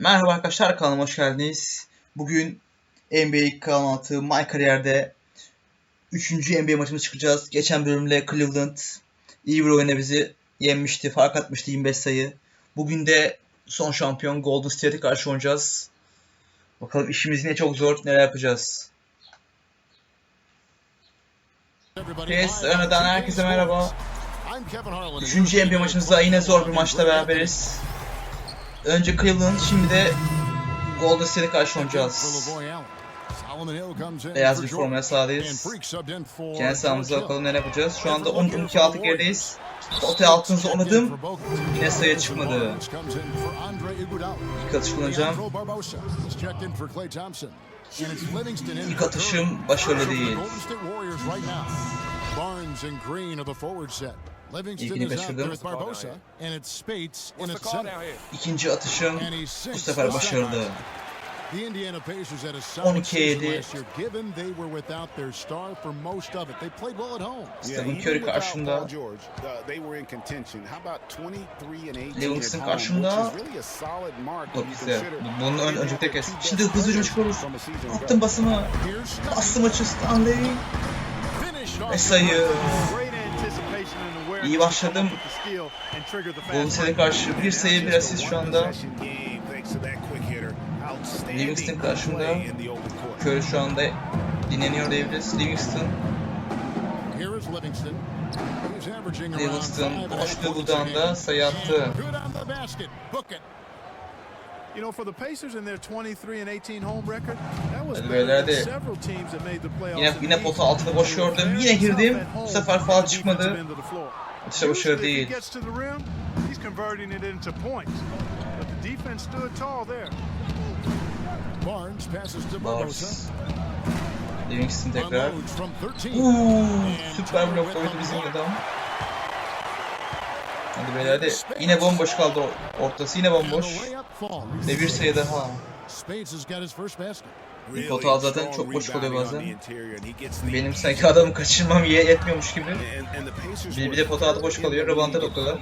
Merhaba arkadaşlar, kanalıma hoş geldiniz. Bugün NBA 2K16 MyCAREER'de 3. NBA maçımız çıkacağız. Geçen bölümde Cleveland iyi bir oyuna bizi yenmişti, fark atmıştı 25 sayı. Bugün de son şampiyon Golden State'e karşı oynayacağız. Bakalım işimiz yine çok zor, neler yapacağız. Önceden herkese merhaba. 3. NBA maçımızda yine zor bir maçla beraberiz. Önce Cleveland, şimdi de Golden State'e karşı oynayacağız. Beyaz bir formaya sahadayız. Kendi sahamızda bakalım ne yapacağız. Şu anda 12-6 gerideyiz. Potaya altınızı oynadım. Yine sayı çıkmadı. İlk atış kullanacağım. İlk atışım başarılı değil. İlkini kaçırdım. İkinci atışım bu sefer başarılı. 12-7. Stephen Curry karşımda. Livingston karşımda. Top ise. Bunun öncelikle kes. Şimdi hızlıca çıkıyoruz. Attım basımı. Bastım açı Stanley. Ve sayı. İyi başladım. Golden State'e karşı bir sayı bir asist şu anda. Livingston karşımda. Curry şu anda dinleniyor diyebiliriz. Livingston boşluğu budağında sayı attı. Hadi beyler de yine pota altına boş gördüm. Yine girdim. Bu sefer faul çıkmadı. Atışa başarı değil. Barnes. Livingston tekrar. Süper blok oydu bizim adam. Hadi beyler de yine bomboş kaldı ortası, yine bomboş. Ve bir sayı daha. Pota zaten çok boş kalıyor bazen. Benim sanki adamı kaçırmam yetmiyormuş gibi. Bir de pota altı boş kalıyor. Rebound'a dokuyorlar.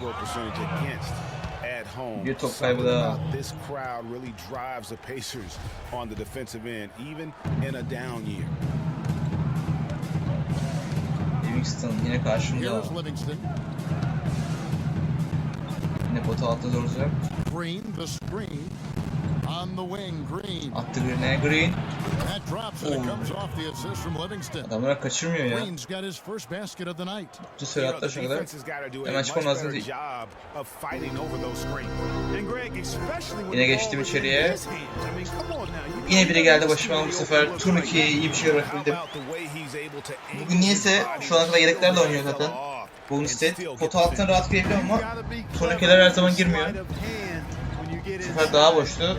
Bir top kaybı daha. Livingston yine karşımda. Yine pota altı duracak. Attı birine Green. Adamlar kaçırmıyor ya. Bu süratle şu kadar. Hemen çıkmam lazım değil. Yine geçtim içeriye. Yine biri geldi başıma, bu sefer turnuke'ye iyi bir şey bırakabildim. Bugün niyeyse şu ana kadar yedeklerle oynuyor zaten. Golden State pota altına rahat girebiliyor ama turnuke'ler her zaman girmiyor. Bu sefer daha boştu.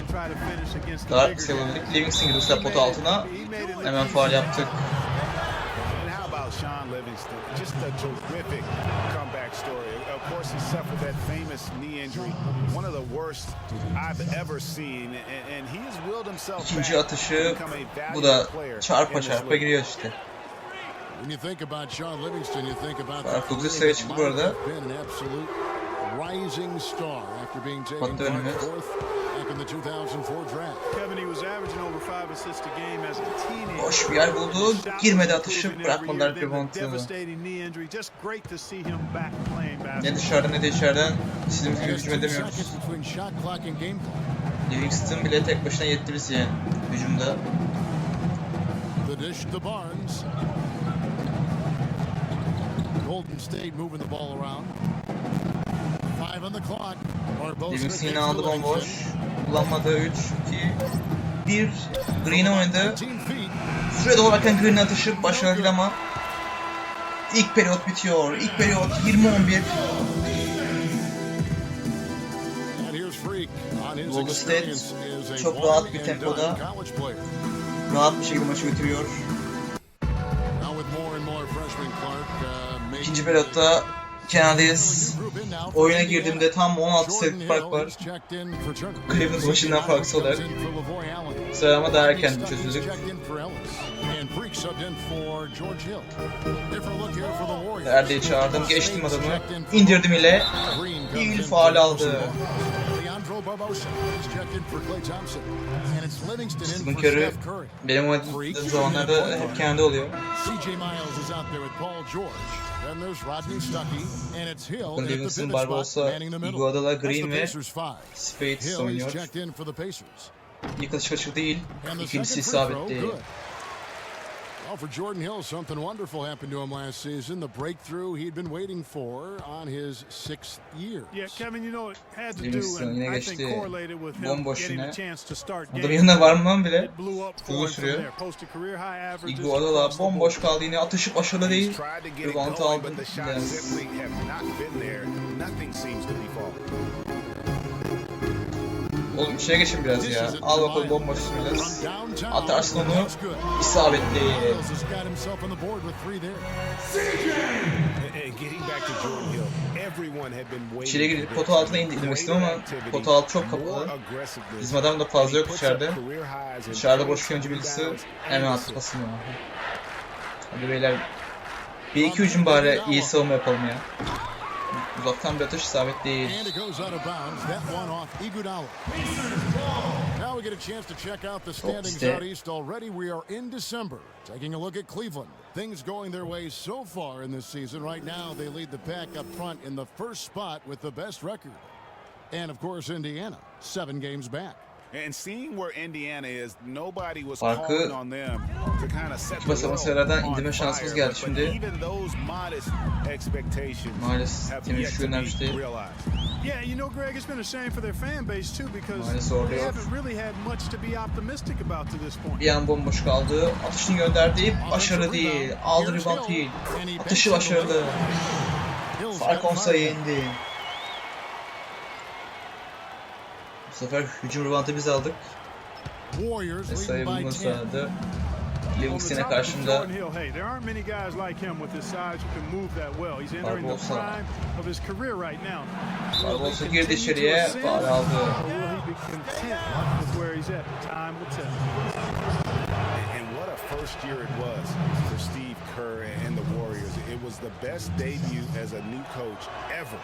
Daha sevebildik. Livingston girdi ise pota altına. Hemen faul yaptık. İkinci atışı bu da çarpa çarpa giriyor işte. Fark 9 sayı çıktı bu arada. Hatta önüme. Boş bir yer buldu. Girmedi atışı. Bırakmadılar rebound'ı. Ne dışarıdan ne de içeriden istediğimiz gibi hücum edemiyoruz. Livingston bile tek başına yetti bizi yani hücumda. Livingston yine aldı bomboş. Kullanmadı. 3, 2, 1. Green'e oynadı. Sürede olarken Green'in atışı başarılı ama ilk periyot bitiyor. İlk periyot 20-11. Golden State çok rahat bir tempoda, rahat bir şekilde maçı bitiriyor. İkinci periyotta kenardayız. Oyuna girdiğimde tam 16 sayılık fark var. Cleveland başından farksız olarak. Sıralama daha erken çözüldük. Neredeyi çağırdım, geçtim adamı. İndirdim ile. Bir faul aldı. Stephen Curry benim oynadığım zamanlarda hep kendi oluyor. Livingston, Barbosa, Iguodala, Green ve Spades oynuyor. İlk atış kaçırı değil, ikincisi isabetli. Well, for Jordan Hill, something wonderful happened to him last season. The breakthrough he'd been waiting for on his 6th year. Yeah, Kevin, you know it had to do, Livingston and yine I think geçti. correlated with him Bomboş getting yine. a chance to start Adamın yanına var mı lan bile? It blew up for Uzun him from sürüyor. there. Posted career high averages Iguodala across the bomboş board. kaldı yine. Atışı başarılı değil. Rebound'ı aldı. Oğlum içine geçin biraz ya. Al bakalım bomboşsun biraz. Atarsın onu. İsabetli. İçeri girip pota altına indirmek istedim ama pota altı çok kapalı. Bizim adam da fazla yok içeride. Dışarıda boş oyuncu bilgisi hemen attı pasını. Hadi beyler. Bir iki hücum bari iyi savunma yapalım ya. Uzaktan bir atış isabet değil. Now we get a chance to check out the standings out east already. We are in December. Taking a look at Cleveland. Things going their way so far in this season. Right now they lead the pack up front in the first spot with the best record. And of course Indiana, 7 games back. And seeing where Indiana is, nobody was Farkı calling on them to kind of set the basamaklardan indirme şansımız geldi şimdi. even those modest expectations Maalesef have Temiz yet şu to be göndermişti. realized. Yeah, you know, Greg, it's been a shame for their fan base too because Maalesef they orada haven't really had much to be optimistic about to this point. Bir an bomboş kaldı. Atışını gönderdi. Başarılı değil. Aldı rebound değil. Atışı başarılı. Fark 10 sayı indi. Bu sefer hücum reboundı biz aldık. Ve sayı bulma sağladı. Livingston'e karşında Barbosa girdi içeriye. Faul aldı. And what a first year it was for Steve Kerr and the Warriors. It was the best debut as a new coach ever.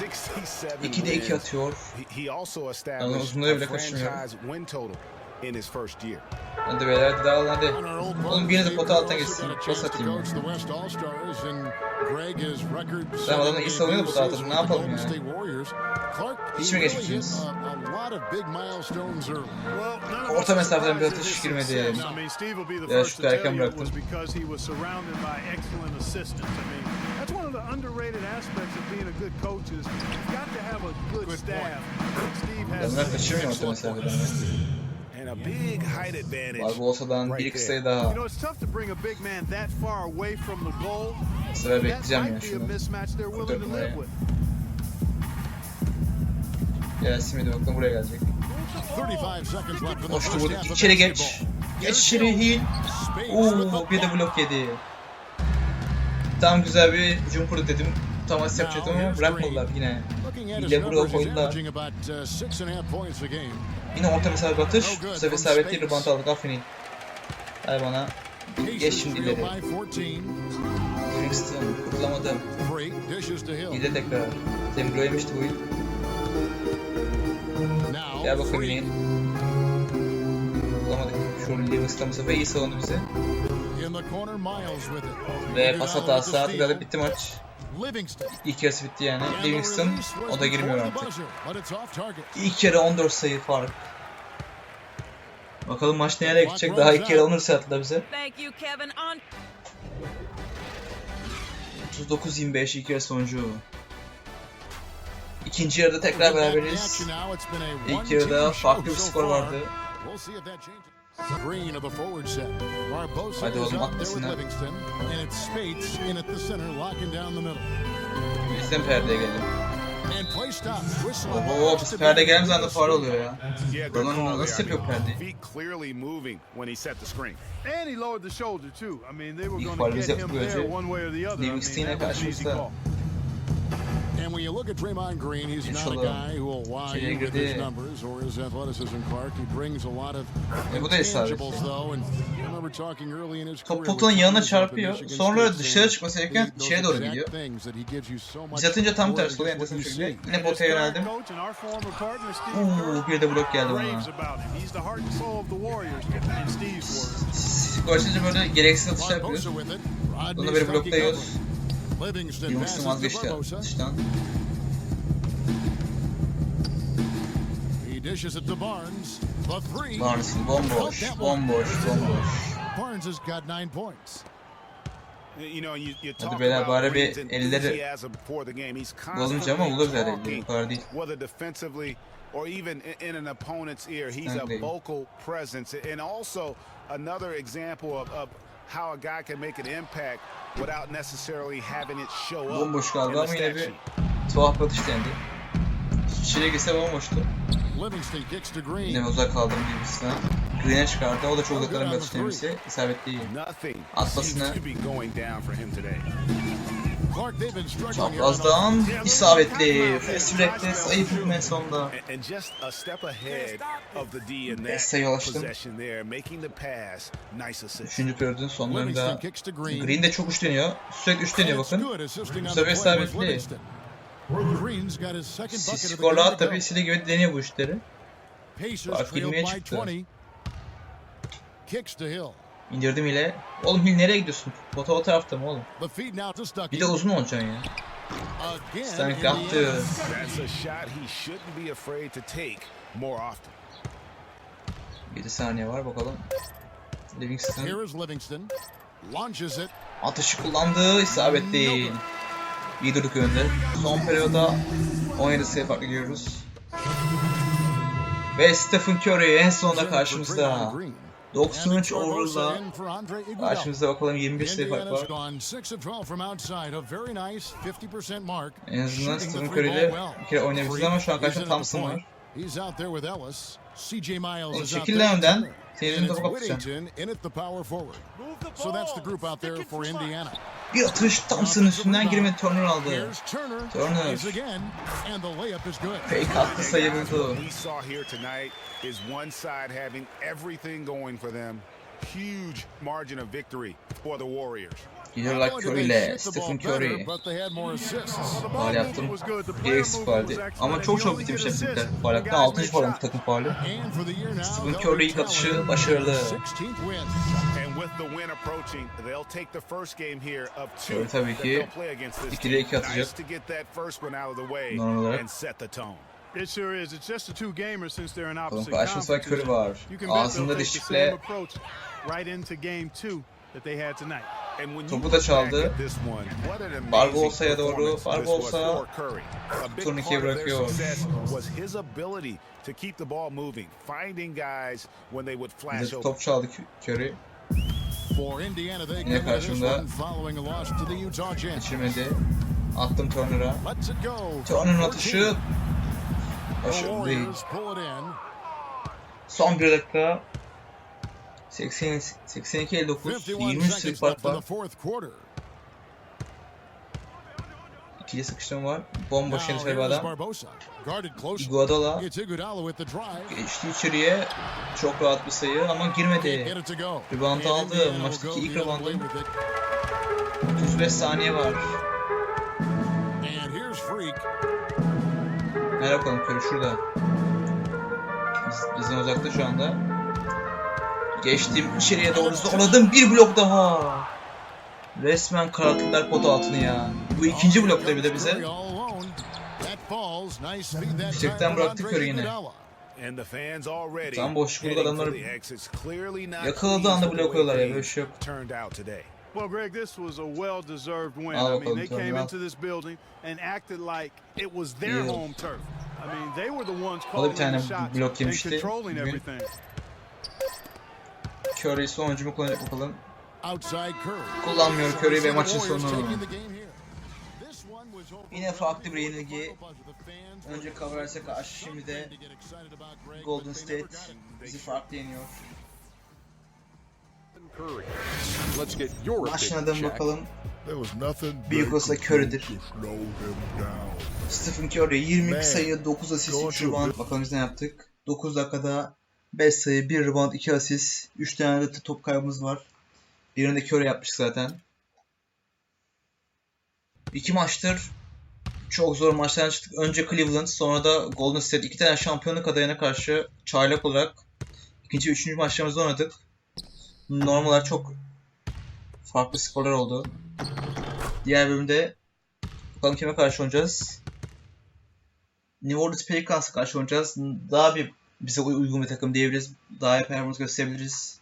67 2'de 2 atıyor. He also established a franchise win total in his first year. Hadi beyler devam hadi. Oğlum biriniz de pota altına geçsin. Pas atayım ya. Sen adamla iyi savunuyor da pota altına. Ne yapalım ya? Hiç mi geçmişsiniz? Orta mesafeden bir atış girmedi. Ya şu erken bıraktım. That's one of the underrated aspects of being a good coach is you've got to have a good staff. Steve has. Adamlar kaçırmıyor orta mesafeden. And a big height advantage. Barbolsa'dan bir iki sayı daha. You know, it's tough to bring a big man that far away from the goal. Sıra bekleyeceğim ya şunu. Şunu. Gelsin bir de bakalım buraya gelecek. Koştu vurdu. İçeri geç. Geç içeri Hill. Bir de blok yedi. Tam güzel bir hücum kurdu dedim. Tam asist yapacaktım ama bırakmadılar yine. Hile burada koydular. Yine orta mesafe atış. Bu sefer isabetli rebound aldık. Aferin. Hadi bana. Geç şimdi ileri. Livingston kurtulamadım. Hile tekrar. Temro yemişti bu yıl. Gel bakalım yine. Kurtulamadık. Şu Livingston bu sefer iyi savundu bizi. Ve pas hatası atladı, bitti maç. İlk yarısı bitti yani. Livingston o da girmiyor artık. İlk yarı 14 sayı fark. Bakalım maç nereye gidecek? Daha ilk yarı alınırsa atla bize. 39-25 ilk yarı sonucu. İkinci yarıda tekrar beraberiz. İlk yarıda farklı bir skor vardı. Hadi oğlum atlasınlar. Bizden perdeye geldim. Oho biz perde geldiğimiz anda faul oluyor ya. Ronaldo nasıl yapıyor perdeyi? İlk faulümüzü yaptık böylece. Livingston'e karşımızda. And when you look at Draymond Green, he's not a guy who will wow you with his numbers or his athleticism, Clark. He brings a lot of intangibles though. And I remember talking early in his career. Top potanın yanına çarpıyor. Sonra dışarı çıkması gereken şeye doğru gidiyor. Biz atınca tam tersi oluyor enteresan şekilde. Yine potaya yöneldim. Bir de blok geldi bana. Başlayınca böyle gereksiz atışlar yapıyoruz. Bunu böyle bloklayıyoruz. Livingston vazgeçti atıştan. Barnes'ın bomboş. Hadi beyler bari bir elleri bozunca ama olur herhalde. Bu kadar değil. Or even in an opponent's ear, he's a vocal presence, and also another example of how a guy can make an impact without necessarily having it show up. Bomboş kaldı ama yine bir tuhaf bir atış dendi. İçeri girse bomboştu. Yine uzak kaldım gibisinden. Green'e çıkardı. O da çok uzakların bir atış denemesi. İsabetli iyi. Atmasını. Çaprazdan isabetli. Fast break'te sayı tutmaya sonunda. Desteğe yol açtım. Üçüncü periyodun sonlarında Green de çok üçleniyor. Sürekli üçleniyor bakın. Bu sefer isabetli. Skorla tabii istediği gibi deniyor bu işleri. Fark 20'ye çıktı. İndirdim ile. Oğlum Hill nereye gidiyorsun? Pota o tarafta mı oğlum? Bir de uzun olacaksın ya. Stank yaptı. 7 saniye var bakalım. Livingston. Atışı kullandı. İsabet değil. İyi durduk önde. Son periyoda 17 sayı fark ediyoruz. Ve Stephen Curry en sonunda karşımızda. 93 overall'da karşımızda bakalım 21 sayı fark var. En azından Stephen Curry ile bir kere oynayabiliriz ama şu an karşımda Thompson var. Oğlum çekil lan önden. Senin topu kapatacağım. Bir atış Thompson'ın üstünden girmedi. Turner aldı. Turner. Fake attı, sayı buldu. Gidiyorlar Curry ile. Stephen Curry. Faal yaptım. Gereksiz faaldi. Ama çok bitirmişler bizimkiler. Faal yaptım. 6. faal olmuş takım faali. Stephen Curry ilk atışı başarılı. Curry tabii ki 2'de 2 atacak. Normal olarak. Oğlum karşımızda Curry var. Ağzında dişlikle. Topu da çaldı. Barbolsa'ya doğru. Barbolsa turnikeyi bırakıyor. Bir de top çaldı Curry. Yine karşımda. Geçirmedi. Attım Turner'a. Turner'ın atışı başarılı değil. Son bir dakika. 82-59, 23 sayı fark var. İkiye sıkıştırma var. Bomboş yeni bir adam. Iguodala geçti içeriye. Çok rahat bir sayı ama girmedi. Rebound aldı. Maçtaki ilk reboundu. 35 saniye var. Nereye bakalım Curry şurada. Bizden uzakta şu anda. Geçtim içeriye doğru zorladım, bir blok daha. Resmen kararttılar pot altını ya. Bu ikinci blokta bir de bize. Yüksekten bıraktı Curry yine. Tam boşluk adamları yakaladığı anda blokluyorlar ya, böyle şey yok. Well, Greg, this was a well-deserved win. I mean, they came into this building and acted like it was their home turf. I mean, they were the ones calling the shots and controlling everything. Curry son oyuncumu kullanacak bakalım. Kullanmıyor Curry ve maçın sonu. Yine farklı bir yenilgi. Önce Cavaliars'e karşı, şimdi de Golden State bizi farklı yeniyor. Başladım bakalım. Büyük olsa Curry'dir. Stephen Curry 22 sayı, 9 asist, 3 rebound. Bakalım biz ne yaptık? 9 dakikada 5 sayı, 1 rebound, 2 asist. 3 tane de top kaybımız var. Birini de Curry yapmış zaten. 2 maçtır çok zor maçlardan çıktık. Önce Cleveland, sonra da Golden State. 2 tane şampiyonluk adayına karşı çaylak olarak ikinci ve üçüncü maçlarımızda oynadık. Normaller çok farklı skorlar oldu. Diğer bölümde bakalım kime karşı oynayacağız. New Orleans Pelicans'a karşı oynayacağız. Daha bize uygun bir takım diyebiliriz. Daha iyi performans gösterebiliriz.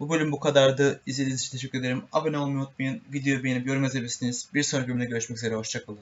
Bu bölüm bu kadardı. İzlediğiniz için teşekkür ederim. Abone olmayı unutmayın. Videoyu beğenip yorum yazabilirsiniz. Bir sonraki bölümde görüşmek üzere. Hoşçakalın.